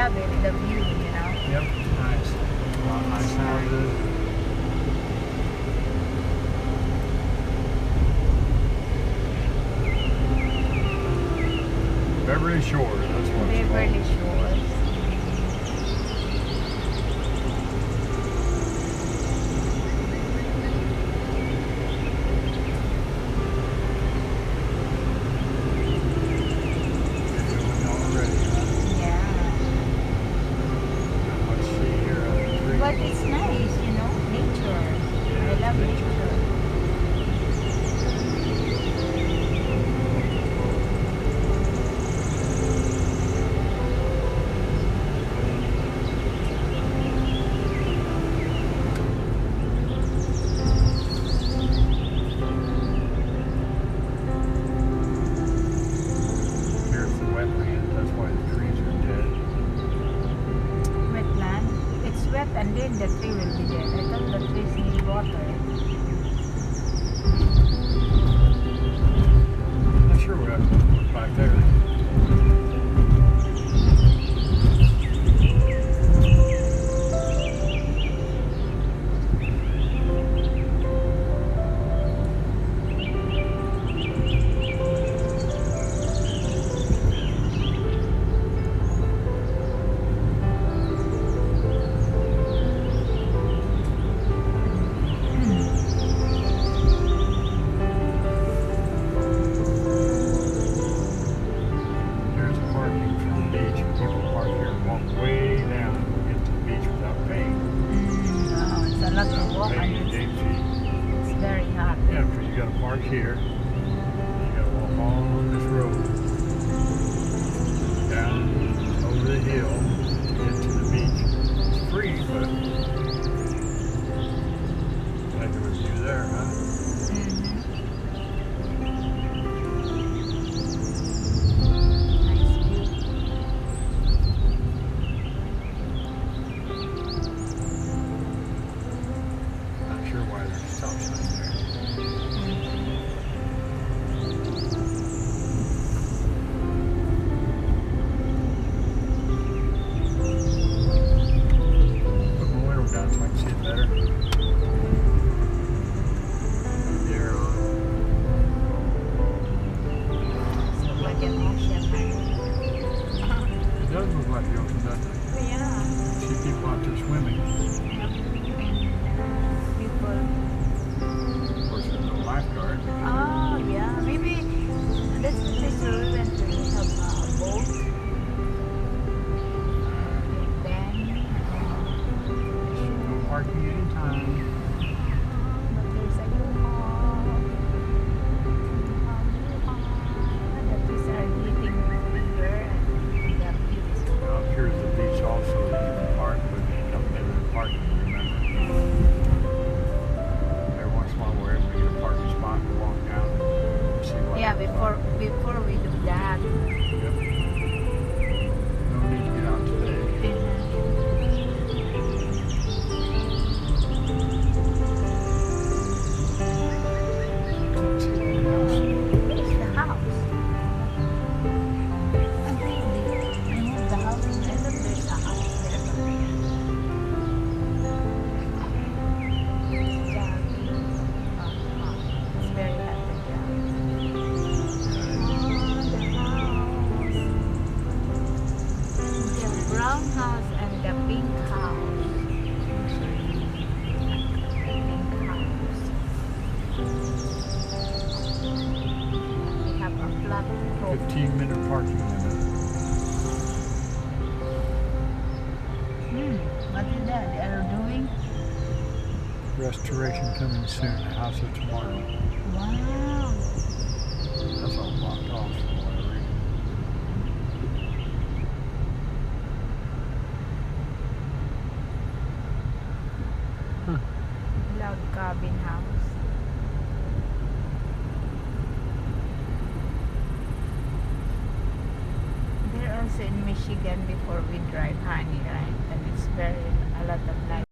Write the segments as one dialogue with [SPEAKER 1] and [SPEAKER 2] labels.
[SPEAKER 1] love it, the view, you know.
[SPEAKER 2] Yep, nice. A lot of nice houses. Beverly Shores, that's what it's
[SPEAKER 1] Beverly
[SPEAKER 2] called.
[SPEAKER 1] Shores.
[SPEAKER 2] You're doing already, huh?
[SPEAKER 1] Yeah.
[SPEAKER 2] Not much sea here other than trees.
[SPEAKER 1] But it's nice, you know, nature.
[SPEAKER 2] Yeah,
[SPEAKER 1] I love
[SPEAKER 2] it's
[SPEAKER 1] nature.
[SPEAKER 2] Here's the wetland, that's why the trees are dead.
[SPEAKER 1] Wetland. It's wet and then the tree will be dead. I thought the trees need water.
[SPEAKER 2] Not sure what that's going to look like there. Here's parking for the beach. People park here and walk way down and get to the beach without paying.
[SPEAKER 1] Wow, it's a lot of
[SPEAKER 2] Without
[SPEAKER 1] walk
[SPEAKER 2] paying a
[SPEAKER 1] and
[SPEAKER 2] gate fee.
[SPEAKER 1] it's very hot.
[SPEAKER 2] Yeah, because you got to park here. You got to walk on this road down over the hill to get to the beach. It's free, but like a review there, huh?
[SPEAKER 1] Nice view.
[SPEAKER 2] Not sure why there's a stop sign there. Put my window down so I can see it better. There on.
[SPEAKER 1] So like an ocean.
[SPEAKER 2] It does look like the ocean, doesn't it?
[SPEAKER 1] Yeah.
[SPEAKER 2] See people out there swimming.
[SPEAKER 1] People.
[SPEAKER 2] Of course, there's no lifeguard.
[SPEAKER 1] Oh yeah, maybe that's the place where we went to have a boat. Then,
[SPEAKER 2] No parking anytime.
[SPEAKER 1] but there's a U-Haul. The trees are getting bigger and the view is
[SPEAKER 2] Now, here's the beach also that you can park, but you don't have any parking, remember? Every once in a while, wherever we get a parking spot, we walk down and see what.
[SPEAKER 1] yeah, before we do that.
[SPEAKER 2] Yep. No need to get out today. Let's see what else.
[SPEAKER 1] Where's the house? I think they moved the house. I thought there's a house there. Jogging. It's very hot to jog. The brown house and the pink house. Pink house. We have a flat roof.
[SPEAKER 2] 15-minute parking limit.
[SPEAKER 1] What is that they are doing?
[SPEAKER 2] Restoration coming soon. The house of tomorrow.
[SPEAKER 1] Wow.
[SPEAKER 2] That's all blocked off for whatever reason.
[SPEAKER 1] Log cabin house. They're also in Michigan before we drive honey, right? And it's very a lot of nice.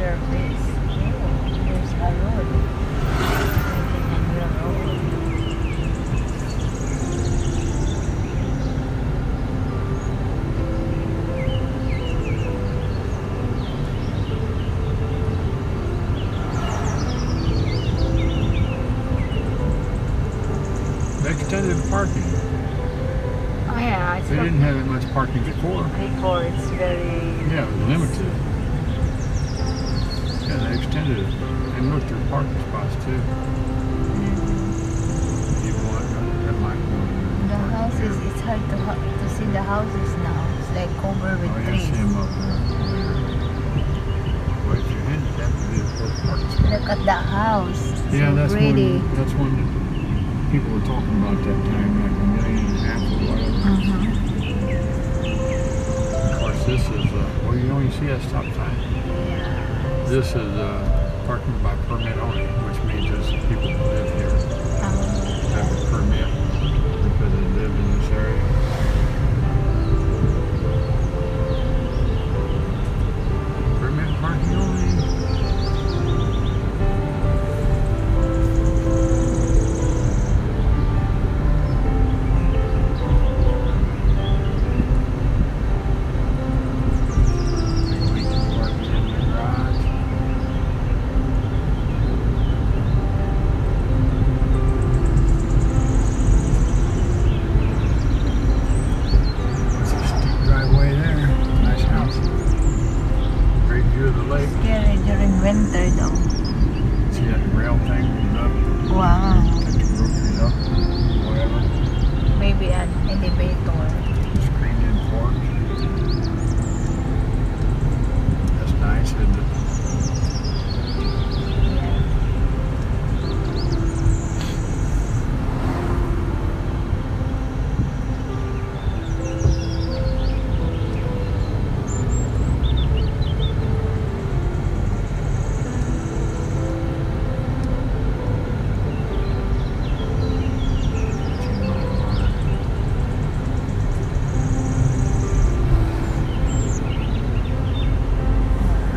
[SPEAKER 1] surface. Oh, there's a road. Making a new road.
[SPEAKER 2] They extended the parking.
[SPEAKER 1] Oh yeah, it's
[SPEAKER 2] They didn't have that much parking before.
[SPEAKER 1] before it's very
[SPEAKER 2] Yeah, it was limited. Yeah, they extended it. And look, there's parking spots too. You want that might go.
[SPEAKER 1] The houses, it's hard to see the houses now. It's like covered with
[SPEAKER 2] Oh, yeah,
[SPEAKER 1] trees.
[SPEAKER 2] see them up there. Well, if you're handicapped, you need a parking spot.
[SPEAKER 1] Look at the house.
[SPEAKER 2] Yeah,
[SPEAKER 1] So
[SPEAKER 2] that's
[SPEAKER 1] pretty.
[SPEAKER 2] that's when people were talking about that time, like $1.5 million or whatever. Of course, this is well, you only see that stop sign.
[SPEAKER 1] Yeah.
[SPEAKER 2] This is parking by permit only, which means there's people who live here have a permit because they live in this area. Permit parking only. We can park in the garage. It's a steep driveway there. Nice house. Great view of the lake.
[SPEAKER 1] Scary during winter though.
[SPEAKER 2] See that rail thing goes up,
[SPEAKER 1] Wow.
[SPEAKER 2] take the groceries up, whatever.
[SPEAKER 1] Maybe an elevator.
[SPEAKER 2] Screened in porch. That's nice, isn't it?
[SPEAKER 1] Yeah.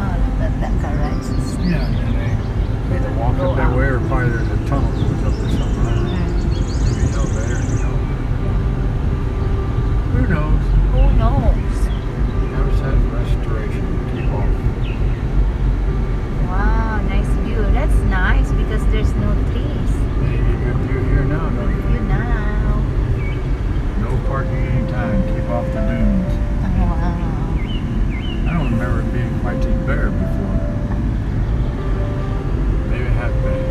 [SPEAKER 1] Oh, look at that garage.
[SPEAKER 2] Yeah, and they either walk
[SPEAKER 1] Go
[SPEAKER 2] up that
[SPEAKER 1] out.
[SPEAKER 2] way or probably there's a tunnel goes up or something. I don't know. Maybe an elevator, you know. Who knows?
[SPEAKER 1] Who knows?
[SPEAKER 2] Never says restoration. Keep on.
[SPEAKER 1] Wow, nice view. That's nice because there's no trees.
[SPEAKER 2] Hey, you got view here now, don't you?
[SPEAKER 1] You now.
[SPEAKER 2] No parking anytime. Keep off the dunes.
[SPEAKER 1] Wow.
[SPEAKER 2] I don't remember it being quite this bare before. Maybe it has been.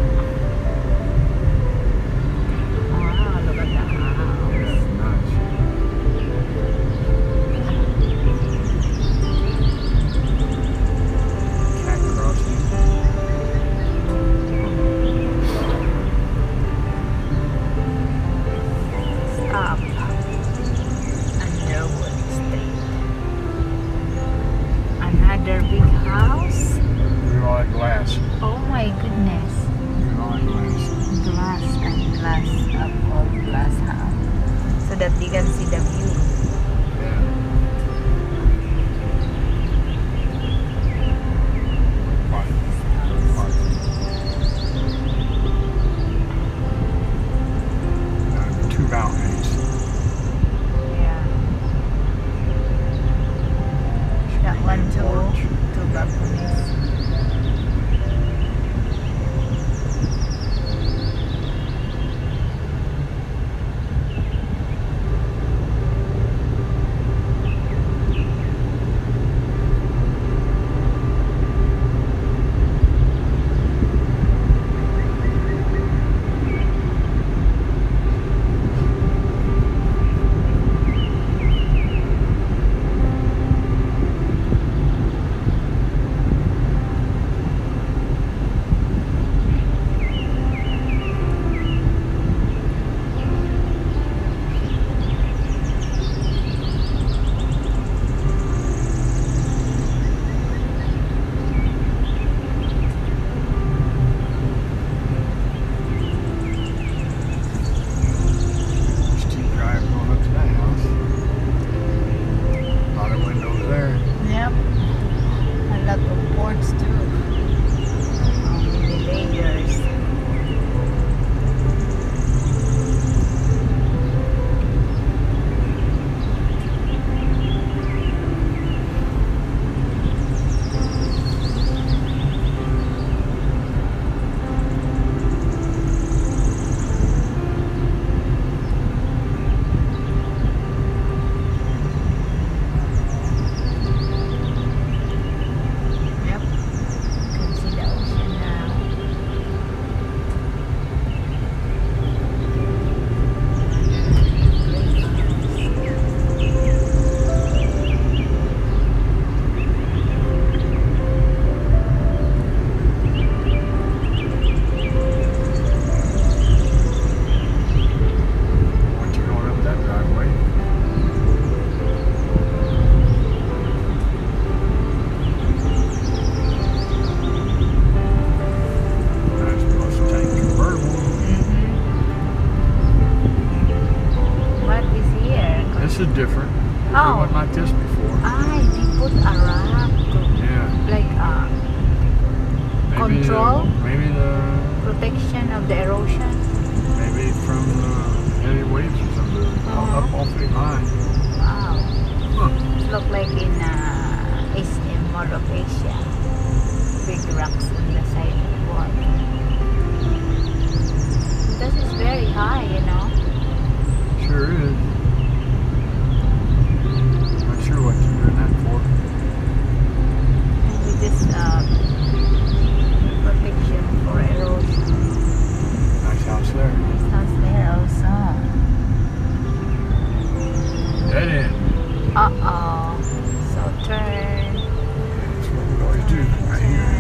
[SPEAKER 1] control,
[SPEAKER 2] maybe the
[SPEAKER 1] protection of the erosion.
[SPEAKER 2] maybe from heavy waves or something. Up awfully high.
[SPEAKER 1] Wow.
[SPEAKER 2] Huh.
[SPEAKER 1] It look like in Mall of Asia. Big rocks on the side of the water. This is very high, you know.
[SPEAKER 2] Sure is. Not sure what you're doing that for.
[SPEAKER 1] Maybe this protection for erosion.
[SPEAKER 2] Nice house there.
[SPEAKER 1] Nice house there also.
[SPEAKER 2] Dead end.
[SPEAKER 1] Uh-oh. So turn.
[SPEAKER 2] That's what we always do right here.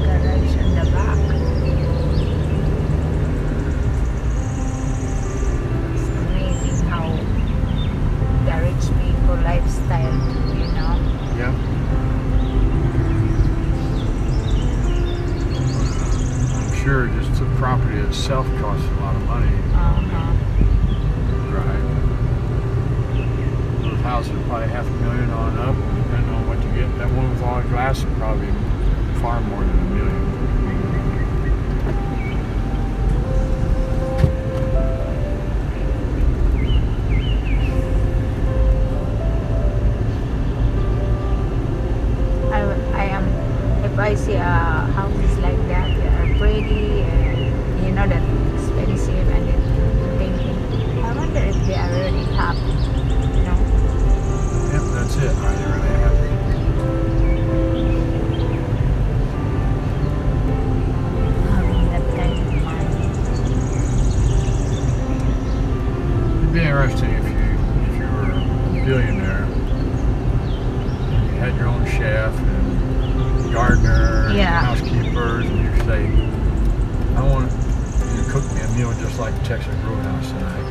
[SPEAKER 1] Garage on the back. It's amazing how the rich people lifestyle, you know.
[SPEAKER 2] Yeah. I'm sure just the property itself costs a lot of money. Right. Those houses are probably $500,000 on up, depending on what you get. That one with all the glass is probably far more than $1 million.
[SPEAKER 1] I am, if I see houses like that, they are pretty and you know that expensive, and I'm thinking, I wonder if they are really happy, you know.
[SPEAKER 2] Yep, that's it. Are they really happy?
[SPEAKER 1] Having that kind of money.
[SPEAKER 2] It'd be interesting if you were a billionaire, and you had your own chef and gardener and
[SPEAKER 1] Yeah.
[SPEAKER 2] housekeepers, and you say, I want you to cook me a meal just like Texas Roadhouse tonight.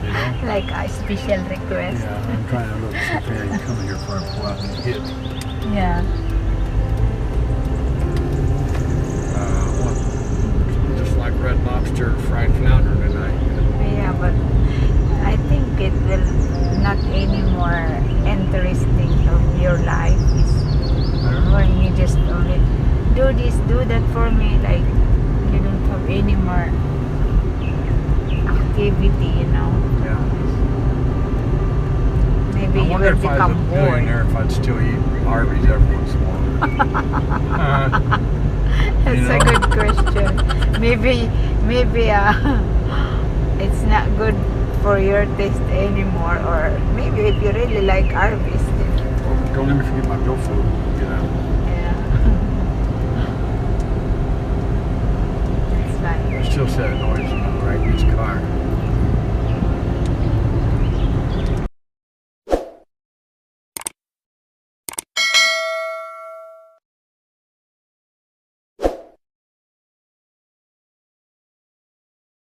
[SPEAKER 2] You know?
[SPEAKER 1] Like a special request.
[SPEAKER 2] Yeah, I'm trying to look see if I can come here for a pull out and hit.
[SPEAKER 1] Yeah.
[SPEAKER 2] One, just like Red Lobster fried flounder tonight.
[SPEAKER 1] Yeah, but I think it will not any more interesting of your life is
[SPEAKER 2] I don't know.
[SPEAKER 1] when you just only do this, do that for me, like you don't have any more activity, you know.
[SPEAKER 2] Yeah.
[SPEAKER 1] Maybe
[SPEAKER 2] I
[SPEAKER 1] you
[SPEAKER 2] wonder
[SPEAKER 1] will
[SPEAKER 2] if I was a
[SPEAKER 1] become bored.
[SPEAKER 2] billionaire if I'd still eat Arby's every once in a while.
[SPEAKER 1] That's
[SPEAKER 2] You
[SPEAKER 1] a
[SPEAKER 2] know?
[SPEAKER 1] good question. Maybe it's not good for your taste anymore, or maybe if you really like Arby's, then
[SPEAKER 2] Oh, don't let me forget my billfold. Get out.
[SPEAKER 1] yeah. It's
[SPEAKER 2] I
[SPEAKER 1] like
[SPEAKER 2] still said noise in the right car.